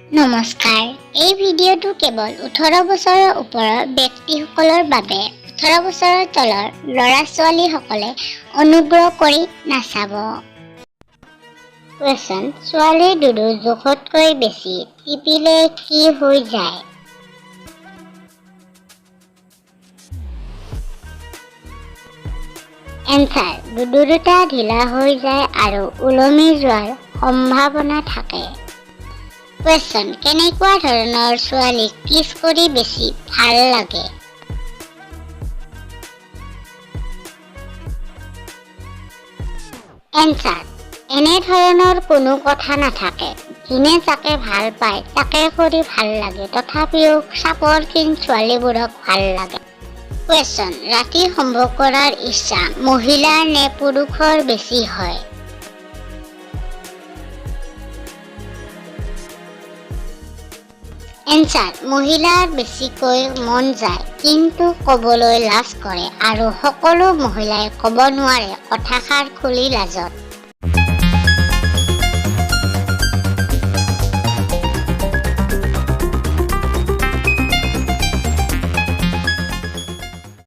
নমস্কাৰ, এই ভিডিঅ'টো কেৱল 18 বছৰৰ ওপৰৰ ব্যক্তিসকলৰ বাবে। 18 বছৰৰ তলৰ ল'ৰা-ছোৱালীসকলে অনুগ্ৰহ কৰি নাচাব। কুৱেশ্যন: ছোৱালী দুডু জোখতকৈ বেছি টিপিলে কি হৈ যায়? এনচাৰ: দুডু দুটা ঢিলা হৈ যায় আৰু ওলমি যোৱাৰ সম্ভাৱনা থাকে। কুৱেশ্যন: কেনেকুৱা ধৰণৰ ছোৱালীক কিছ কৰি বেছি ভাল লাগে? এনচাৰ: এনে ধৰণৰ কোনো কথা নাথাকে। যোনে যাকে ভাল পায় তাকে কৰি ভাল লাগে, তথাপিও চাপৰ ক্ষীণ ছোৱালীবোৰক ভাল লাগে। কুৱেশ্যন: ৰাতি সম্ভোগ কৰাৰ ইচ্ছা মহিলাৰ নে পুৰুষৰ বেছি হয়? এনচাৰ: মহিলাৰ বেছিকৈ মন যায়, কিন্তু ক'বলৈ লাজ কৰে আৰু সকলো মহিলাই ক'ব নোৱাৰে কথাষাৰ খুলি লাজত।